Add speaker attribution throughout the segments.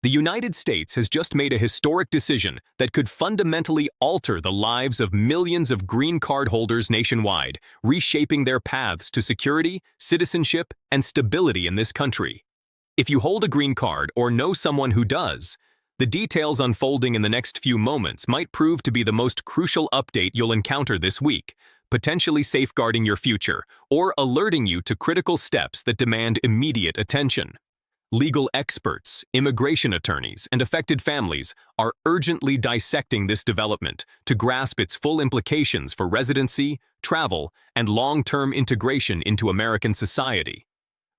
Speaker 1: The United States has just made a historic decision that could fundamentally alter the lives of millions of green card holders nationwide, reshaping their paths to security, citizenship, and stability in this country. If you hold a green card or know someone who does, the details unfolding in the next few moments might prove to be the most crucial update you'll encounter this week, potentially safeguarding your future or alerting you to critical steps that demand immediate attention. Legal experts, immigration attorneys, and affected families are urgently dissecting this development to grasp its full implications for residency, travel, and long-term integration into American society.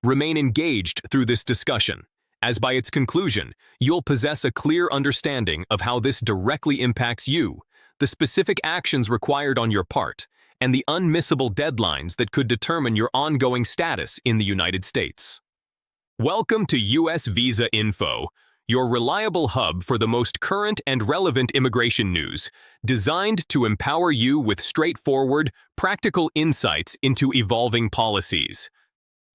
Speaker 1: Remain engaged through this discussion, as by its conclusion, you'll possess a clear understanding of how this directly impacts you, the specific actions required on your part, and the unmissable deadlines that could determine your ongoing status in the United States. Welcome to US Visa Info, your reliable hub for the most current and relevant immigration news, designed to empower you with straightforward, practical insights into evolving policies.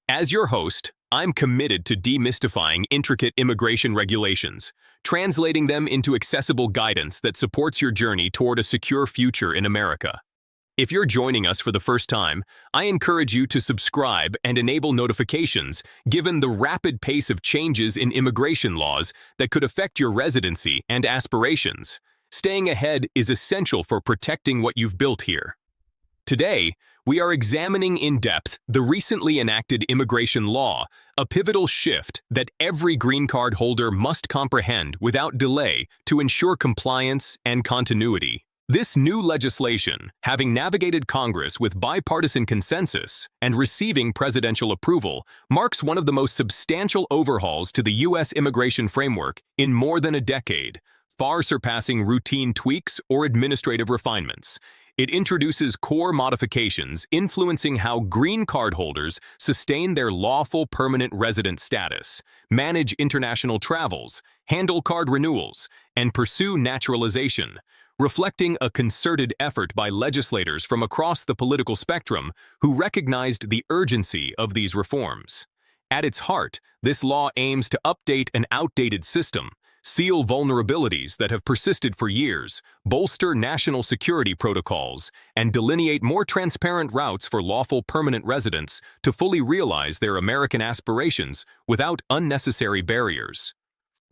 Speaker 1: As your host, I'm committed to demystifying intricate immigration regulations, translating them into accessible guidance that supports your journey toward a secure future in America. If you're joining us for the first time, I encourage you to subscribe and enable notifications given the rapid pace of changes in immigration laws that could affect your residency and aspirations. Staying ahead is essential for protecting what you've built here. Today, we are examining in depth the recently enacted immigration law, a pivotal shift that every green card holder must comprehend without delay to ensure compliance and continuity. This new legislation, having navigated Congress with bipartisan consensus and receiving presidential approval, marks one of the most substantial overhauls to the U.S. immigration framework in more than a decade, far surpassing routine tweaks or administrative refinements. It introduces core modifications influencing how green card holders sustain their lawful permanent resident status, manage international travels, handle card renewals, and pursue naturalization, reflecting a concerted effort by legislators from across the political spectrum who recognized the urgency of these reforms. At its heart, this law aims to update an outdated system, seal vulnerabilities that have persisted for years, bolster national security protocols, and delineate more transparent routes for lawful permanent residents to fully realize their American aspirations without unnecessary barriers.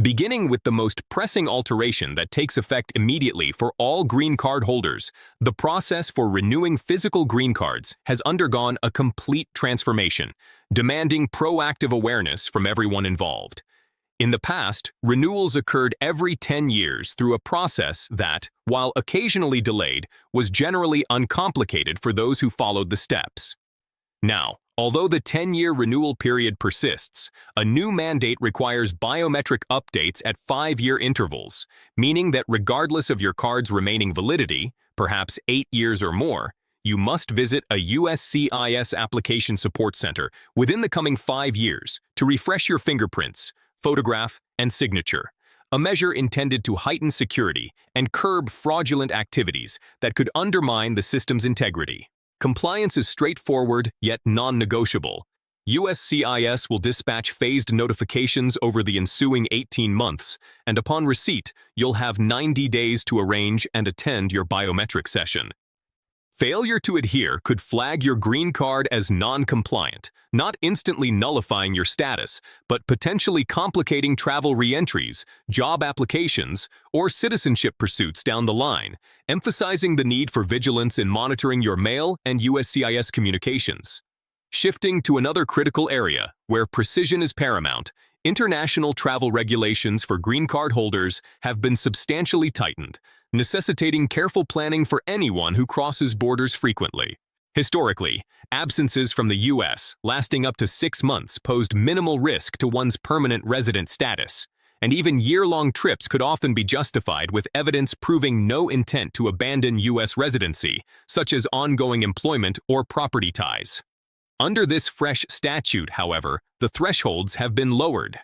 Speaker 1: Beginning with the most pressing alteration that takes effect immediately for all green card holders, the process for renewing physical green cards has undergone a complete transformation, demanding proactive awareness from everyone involved. In the past, renewals occurred every 10 years through a process that, while occasionally delayed, was generally uncomplicated for those who followed the steps. Now, although the 10-year renewal period persists, a new mandate requires biometric updates at 5-year intervals, meaning that regardless of your card's remaining validity, perhaps 8 years or more, you must visit a USCIS application support center within the coming 5 years to refresh your fingerprints, photograph, and signature, a measure intended to heighten security and curb fraudulent activities that could undermine the system's integrity. Compliance is straightforward yet non-negotiable. USCIS will dispatch phased notifications over the ensuing 18 months, and upon receipt, you'll have 90 days to arrange and attend your biometric session. Failure to adhere could flag your green card as non-compliant, not instantly nullifying your status, but potentially complicating travel re-entries, job applications, or citizenship pursuits down the line, emphasizing the need for vigilance in monitoring your mail and USCIS communications. Shifting to another critical area, where precision is paramount, international travel regulations for green card holders have been substantially tightened, necessitating careful planning for anyone who crosses borders frequently. Historically, absences from the U.S. lasting up to 6 months posed minimal risk to one's permanent resident status, and even year-long trips could often be justified with evidence proving no intent to abandon U.S. residency, such as ongoing employment or property ties. Under this fresh statute, however, the thresholds have been lowered.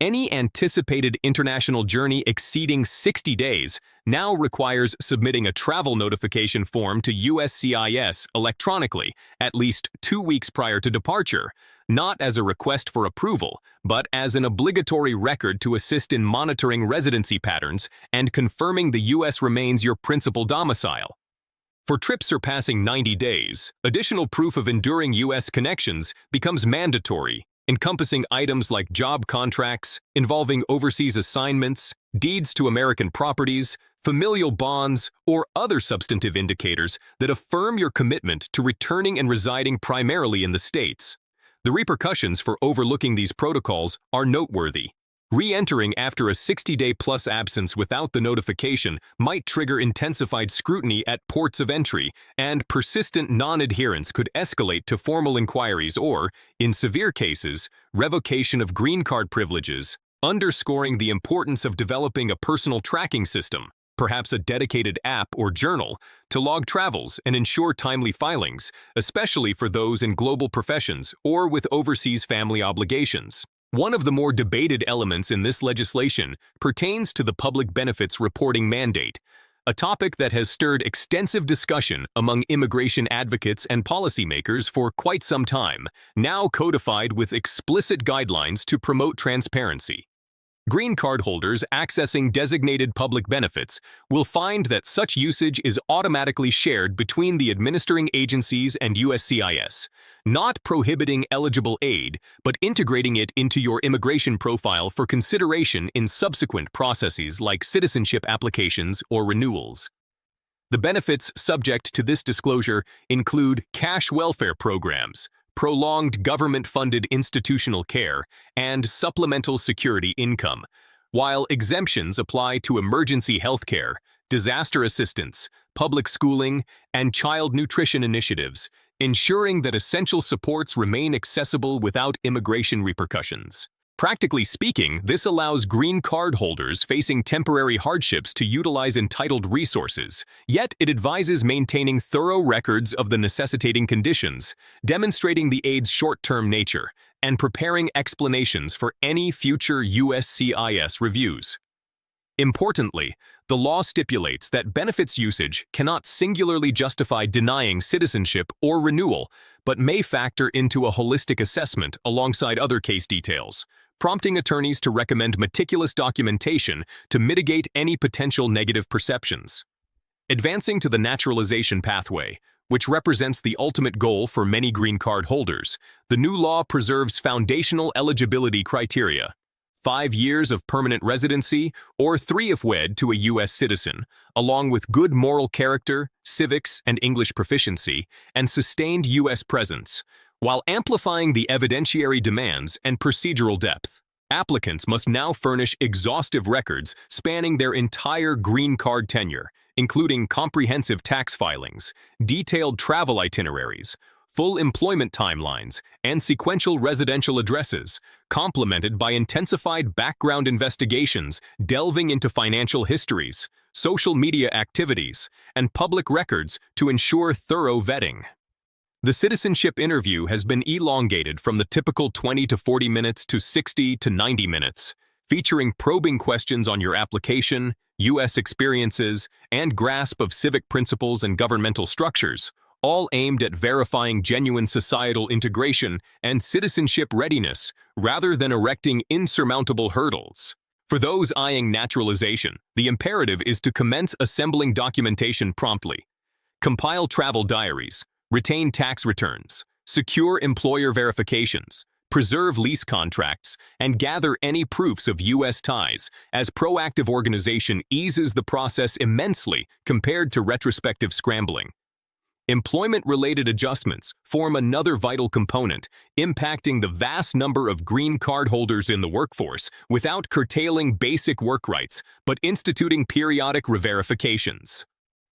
Speaker 1: Any anticipated international journey exceeding 60 days now requires submitting a travel notification form to USCIS electronically at least 2 weeks prior to departure, not as a request for approval, but as an obligatory record to assist in monitoring residency patterns and confirming the U.S. remains your principal domicile. For trips surpassing 90 days, additional proof of enduring U.S. connections becomes mandatory, encompassing items like job contracts, involving overseas assignments, deeds to American properties, familial bonds, or other substantive indicators that affirm your commitment to returning and residing primarily in the States. The repercussions for overlooking these protocols are noteworthy. Re-entering after a 60-day-plus absence without the notification might trigger intensified scrutiny at ports of entry, and persistent non-adherence could escalate to formal inquiries or, in severe cases, revocation of green card privileges, underscoring the importance of developing a personal tracking system, perhaps a dedicated app or journal, to log travels and ensure timely filings, especially for those in global professions or with overseas family obligations. One of the more debated elements in this legislation pertains to the public benefits reporting mandate, a topic that has stirred extensive discussion among immigration advocates and policymakers for quite some time, now codified with explicit guidelines to promote transparency. Green card holders accessing designated public benefits will find that such usage is automatically shared between the administering agencies and USCIS, not prohibiting eligible aid, but integrating it into your immigration profile for consideration in subsequent processes like citizenship applications or renewals. The benefits subject to this disclosure include cash welfare programs, prolonged government-funded institutional care, and supplemental security income, while exemptions apply to emergency health care, disaster assistance, public schooling, and child nutrition initiatives, ensuring that essential supports remain accessible without immigration repercussions. Practically speaking, this allows green card holders facing temporary hardships to utilize entitled resources, yet it advises maintaining thorough records of the necessitating conditions, demonstrating the aid's short-term nature, and preparing explanations for any future USCIS reviews. Importantly, the law stipulates that benefits usage cannot singularly justify denying citizenship or renewal, but may factor into a holistic assessment alongside other case details, prompting attorneys to recommend meticulous documentation to mitigate any potential negative perceptions. Advancing to the naturalization pathway, which represents the ultimate goal for many green card holders, the new law preserves foundational eligibility criteria: 5 years of permanent residency, or 3 if wed to a U.S. citizen, along with good moral character, civics and English proficiency, and sustained U.S. presence, while amplifying the evidentiary demands and procedural depth. Applicants must now furnish exhaustive records spanning their entire green card tenure, including comprehensive tax filings, detailed travel itineraries, full employment timelines, and sequential residential addresses, complemented by intensified background investigations delving into financial histories, social media activities, and public records to ensure thorough vetting. The citizenship interview has been elongated from the typical 20 to 40 minutes to 60 to 90 minutes, featuring probing questions on your application, U.S. experiences, and grasp of civic principles and governmental structures, all aimed at verifying genuine societal integration and citizenship readiness rather than erecting insurmountable hurdles. For those eyeing naturalization, the imperative is to commence assembling documentation promptly. Compile travel diaries, retain tax returns, secure employer verifications, preserve lease contracts, and gather any proofs of U.S. ties, as proactive organization eases the process immensely compared to retrospective scrambling. Employment-related adjustments form another vital component, impacting the vast number of green card holders in the workforce without curtailing basic work rights, but instituting periodic re-verifications.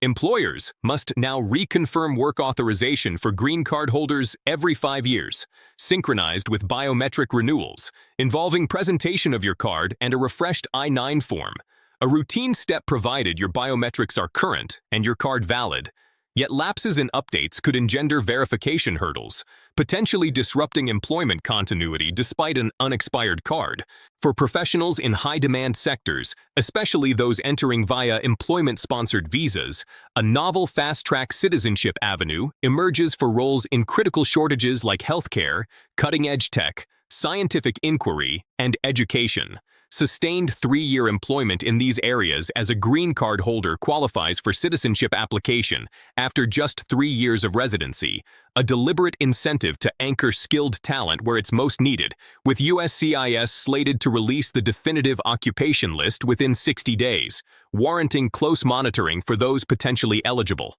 Speaker 1: Employers must now reconfirm work authorization for green card holders every 5 years, synchronized with biometric renewals, involving presentation of your card and a refreshed I-9 form, a routine step provided your biometrics are current and your card valid. Yet lapses in updates could engender verification hurdles, potentially disrupting employment continuity despite an unexpired card. For professionals in high-demand sectors, especially those entering via employment-sponsored visas, a novel fast-track citizenship avenue emerges for roles in critical shortages like healthcare, cutting-edge tech, scientific inquiry, and education. Sustained 3-year employment in these areas as a green card holder qualifies for citizenship application after just 3 years of residency, a deliberate incentive to anchor skilled talent where it's most needed, with USCIS slated to release the definitive occupation list within 60 days, warranting close monitoring for those potentially eligible.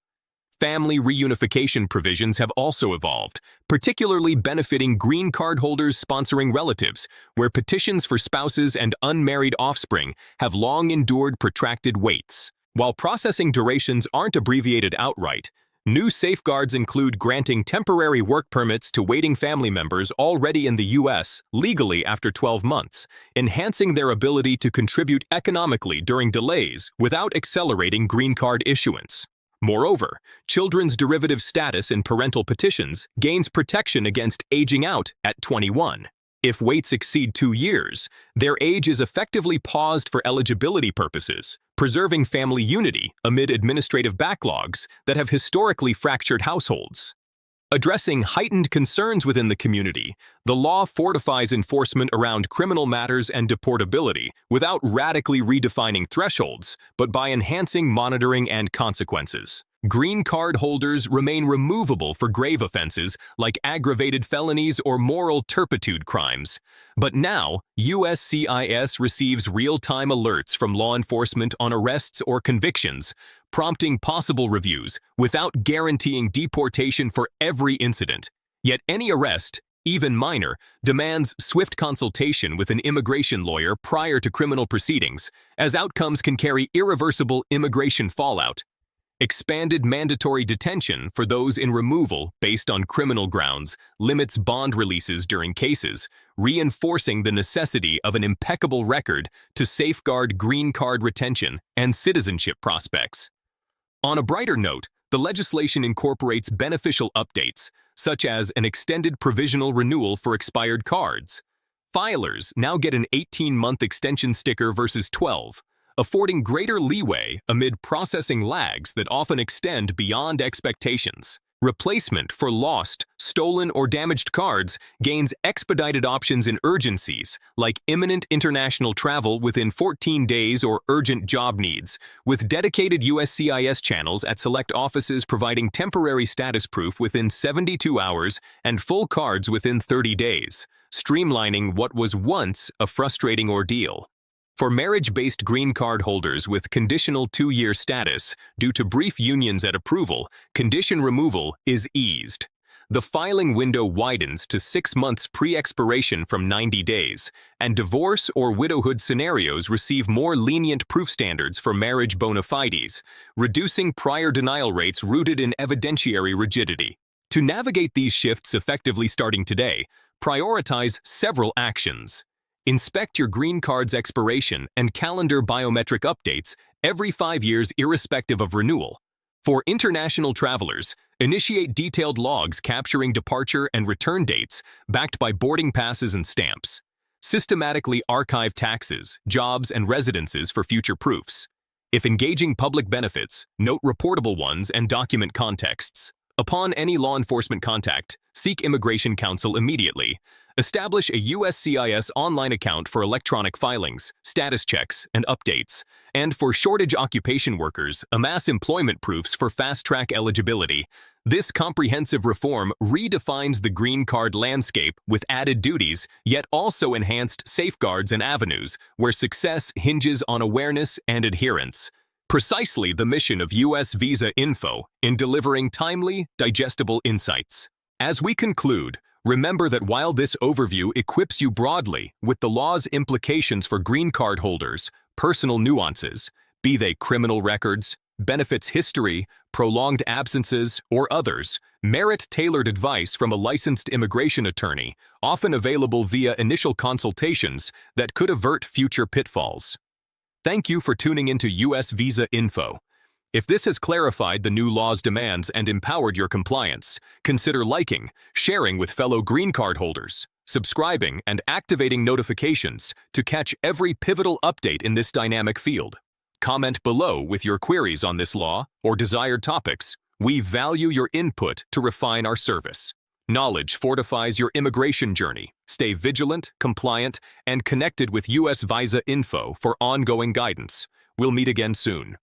Speaker 1: Family reunification provisions have also evolved, particularly benefiting green card holders sponsoring relatives, where petitions for spouses and unmarried offspring have long endured protracted waits. While processing durations aren't abbreviated outright, new safeguards include granting temporary work permits to waiting family members already in the U.S. legally after 12 months, enhancing their ability to contribute economically during delays without accelerating green card issuance. Moreover, children's derivative status in parental petitions gains protection against aging out at 21. If waits exceed 2 years, their age is effectively paused for eligibility purposes, preserving family unity amid administrative backlogs that have historically fractured households. Addressing heightened concerns within the community, the law fortifies enforcement around criminal matters and deportability without radically redefining thresholds, but by enhancing monitoring and consequences. Green card holders remain removable for grave offenses like aggravated felonies or moral turpitude crimes. But now, USCIS receives real-time alerts from law enforcement on arrests or convictions, prompting possible reviews without guaranteeing deportation for every incident. Yet any arrest, even minor, demands swift consultation with an immigration lawyer prior to criminal proceedings, as outcomes can carry irreversible immigration fallout. Expanded mandatory detention for those in removal based on criminal grounds limits bond releases during cases, reinforcing the necessity of an impeccable record to safeguard green card retention and citizenship prospects. On a brighter note, the legislation incorporates beneficial updates, such as an extended provisional renewal for expired cards. Filers now get an 18-month extension sticker versus 12, affording greater leeway amid processing lags that often extend beyond expectations. Replacement for lost, stolen, or damaged cards gains expedited options in urgencies, like imminent international travel within 14 days or urgent job needs, with dedicated USCIS channels at select offices providing temporary status proof within 72 hours and full cards within 30 days, streamlining what was once a frustrating ordeal. For marriage-based green card holders with conditional 2-year status due to brief unions at approval, condition removal is eased. The filing window widens to 6 months pre-expiration from 90 days, and divorce or widowhood scenarios receive more lenient proof standards for marriage bona fides, reducing prior denial rates rooted in evidentiary rigidity. To navigate these shifts effectively starting today, prioritize several actions. Inspect your green card's expiration and calendar biometric updates every 5 years irrespective of renewal. For international travelers, initiate detailed logs capturing departure and return dates backed by boarding passes and stamps. Systematically archive taxes, jobs, and residences for future proofs. If engaging public benefits, note reportable ones and document contexts. Upon any law enforcement contact, seek immigration counsel immediately. Establish a USCIS online account for electronic filings, status checks, and updates. And for shortage occupation workers, amass employment proofs for fast-track eligibility. This comprehensive reform redefines the green card landscape with added duties, yet also enhanced safeguards and avenues where success hinges on awareness and adherence. Precisely the mission of US Visa Info in delivering timely, digestible insights. As we conclude, remember that while this overview equips you broadly with the law's implications for green card holders, personal nuances, be they criminal records, benefits history, prolonged absences, or others, merit tailored advice from a licensed immigration attorney, often available via initial consultations that could avert future pitfalls. Thank you for tuning into US Visa Info. If this has clarified the new law's demands and empowered your compliance, consider liking, sharing with fellow green card holders, subscribing, and activating notifications to catch every pivotal update in this dynamic field. Comment below with your queries on this law or desired topics. We value your input to refine our service. Knowledge fortifies your immigration journey. Stay vigilant, compliant, and connected with US Visa Info for ongoing guidance. We'll meet again soon.